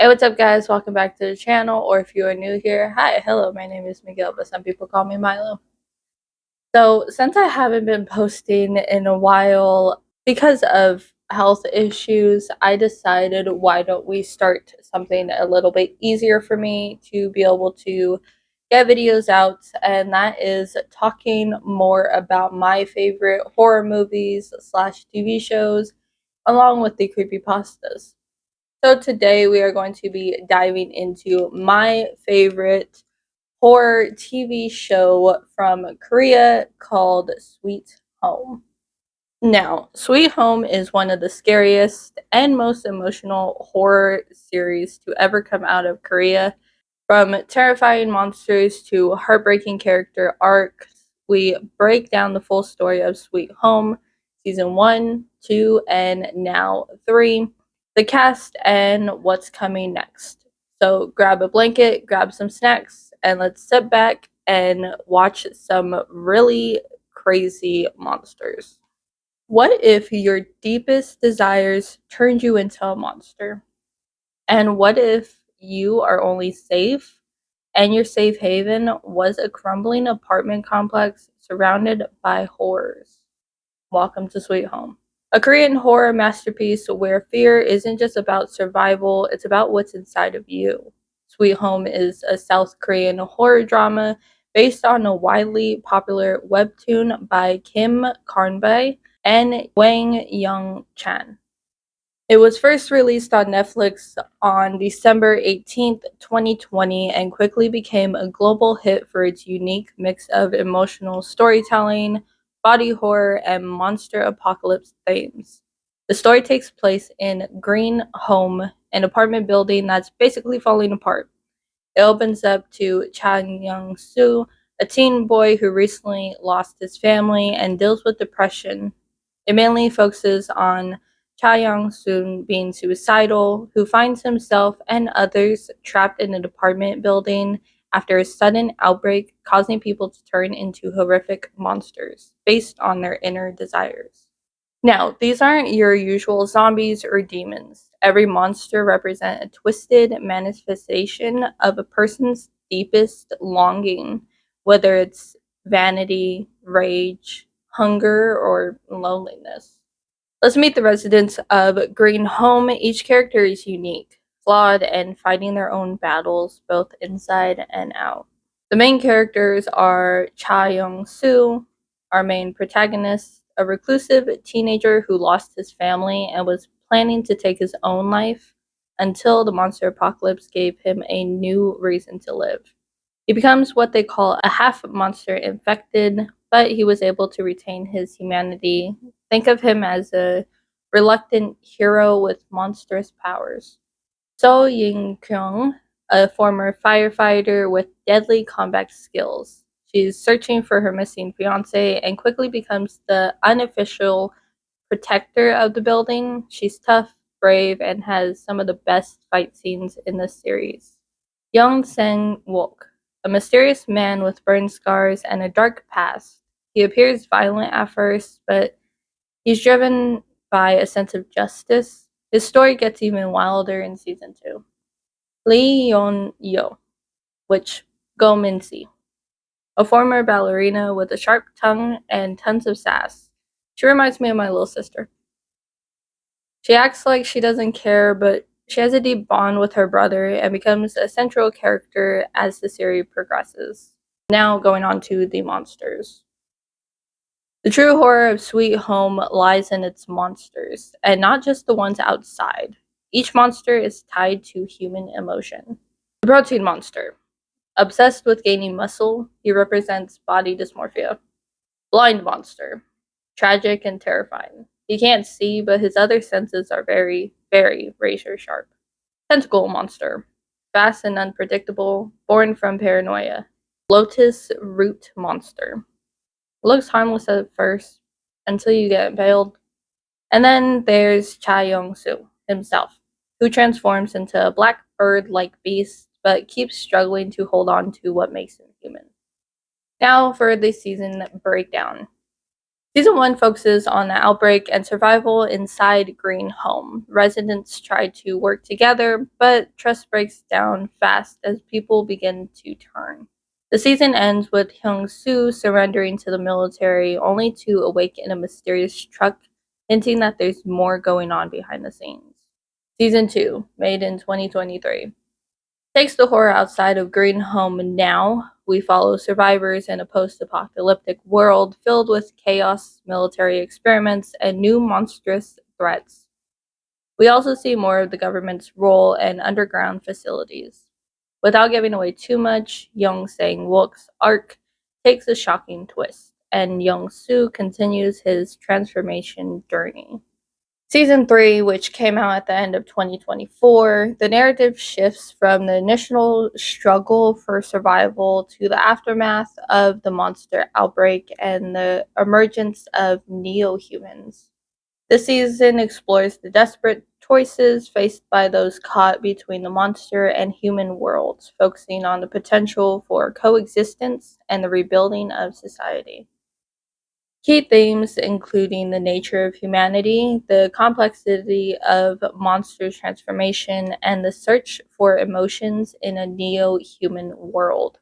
Hey, what's up, guys? Welcome back to the channel, or if you are new here, hi, hello, my name is Miguel, but some people call me Milo. So, since I haven't been posting in a while because of health issues, I decided why don't we start something a little bit easier for me to be able to get videos out, and that is talking more about my favorite horror movies slash TV shows along with the creepypastas. So today we are going to be diving into my favorite horror TV show from Korea called Sweet Home. Now, Sweet Home is one of the scariest and most emotional horror series to ever come out of Korea. From terrifying monsters to heartbreaking character arcs, we break down the full story of Sweet Home, season 1, 2, and now 3, the cast, and what's coming next. So grab a blanket, grab some snacks, and let's sit back and watch some really crazy monsters. What if your deepest desires turned you into a monster? And what if you are only safe and your safe haven was a crumbling apartment complex surrounded by horrors? Welcome to Sweet Home, a Korean horror masterpiece where fear isn't just about survival, it's about what's inside of you. Sweet Home is a South Korean horror drama based on a widely popular webtoon by Kim Karnbae and Wang Young Chan. It was first released on Netflix on December 18th, 2020, and quickly became a global hit for its unique mix of emotional storytelling, body horror, and monster apocalypse themes. The story takes place in Green Home, an apartment building that's basically falling apart. It opens up to Cha Hyun-soo, a teen boy who recently lost his family and deals with depression. It mainly focuses on Cha Hyun-soo being suicidal, who finds himself and others trapped in an apartment building after a sudden outbreak, causing people to turn into horrific monsters based on their inner desires. Now, these aren't your usual zombies or demons. Every monster represents a twisted manifestation of a person's deepest longing, whether it's vanity, rage, hunger, or loneliness. Let's meet the residents of Green Home. Each character is unique, flawed, and fighting their own battles both inside and out. The main characters are Cha Young-soo, our main protagonist, a reclusive teenager who lost his family and was planning to take his own life until the monster apocalypse gave him a new reason to live. He becomes what they call a half monster infected, but he was able to retain his humanity. Think of him as a reluctant hero with monstrous powers. So Yin Kyung, a former firefighter with deadly combat skills. She's searching for her missing fiance and quickly becomes the unofficial protector of the building. She's tough, brave, and has some of the best fight scenes in the series. Young Sang Wook, a mysterious man with burn scars and a dark past. He appears violent at first, but he's driven by a sense of justice. His story gets even wilder in season 2. Lee Yeon Yo, which Go Min-si, a former ballerina with a sharp tongue and tons of sass. She reminds me of my little sister. She acts like she doesn't care, but she has a deep bond with her brother and becomes a central character as the series progresses. Now going on to the monsters. The true horror of Sweet Home lies in its monsters, and not just the ones outside. Each monster is tied to human emotion. The protein monster. Obsessed with gaining muscle, he represents body dysmorphia. Blind monster. Tragic and terrifying. He can't see, but his other senses are very, very razor sharp. Tentacle monster. Fast and unpredictable, born from paranoia. Lotus root monster. Looks harmless at first, until you get impaled. And then there's Cha Young-soo himself, who transforms into a black bird-like beast, but keeps struggling to hold on to what makes him human. Now for the season breakdown. Season 1 focuses on the outbreak and survival inside Green Home. Residents try to work together, but trust breaks down fast as people begin to turn. The season ends with Hyun-soo surrendering to the military, only to awake in a mysterious truck, hinting that there's more going on behind the scenes. Season 2, made in 2023, takes the horror outside of Green Home now. We follow survivors in a post-apocalyptic world filled with chaos, military experiments, and new monstrous threats. We also see more of the government's role in underground facilities. Without giving away too much, Young Sang-wook's arc takes a shocking twist, and Young-soo continues his transformation journey. Season 3, which came out at the end of 2024, the narrative shifts from the initial struggle for survival to the aftermath of the monster outbreak and the emergence of neo-humans. This season explores the desperate choices faced by those caught between the monster and human worlds, focusing on the potential for coexistence and the rebuilding of society. Key themes including the nature of humanity, the complexity of monster transformation, and the search for emotions in a neo-human world.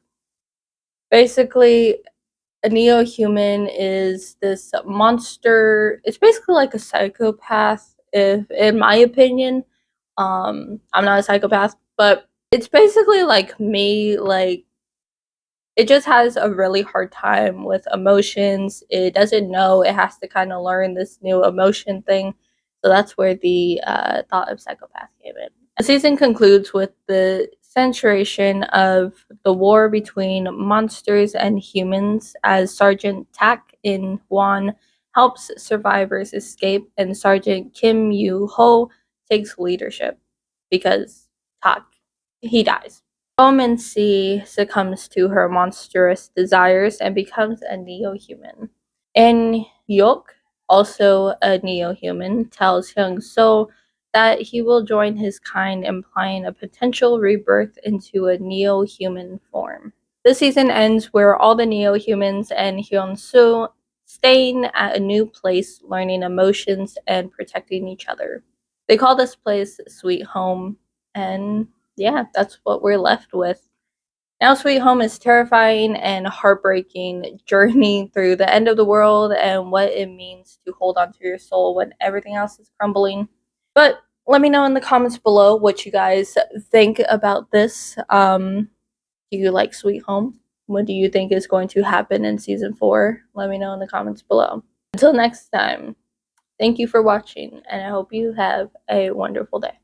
Basically, a neo-human is this monster. It's basically like a psychopath, if in my opinion. I'm not a psychopath, but it's basically like me, like it just has a really hard time with emotions. It doesn't know. It has to kind of learn this new emotion thing. So that's where the thought of psychopath came in. The season concludes with the centration of the war between monsters and humans as Sergeant Tak In Hwan helps survivors escape and Sergeant Kim Yu Ho takes leadership because Tak, he dies. Woman C succumbs to her monstrous desires and becomes a neo-human. In Yok, also a neo-human, tells Hyung-soo that he will join his kind, implying a potential rebirth into a neo-human form. The season ends where all the neo-humans and Hyun-soo staying at a new place, learning emotions and protecting each other. They call this place Sweet Home, and yeah, that's what we're left with. Now Sweet Home is terrifying and heartbreaking journey through the end of the world and what it means to hold on to your soul when everything else is crumbling. But let me know in the comments below what you guys think about this. Do you like Sweet Home? What do you think is going to happen in season 4? Let me know in the comments below. Until next time, thank you for watching, and I hope you have a wonderful day.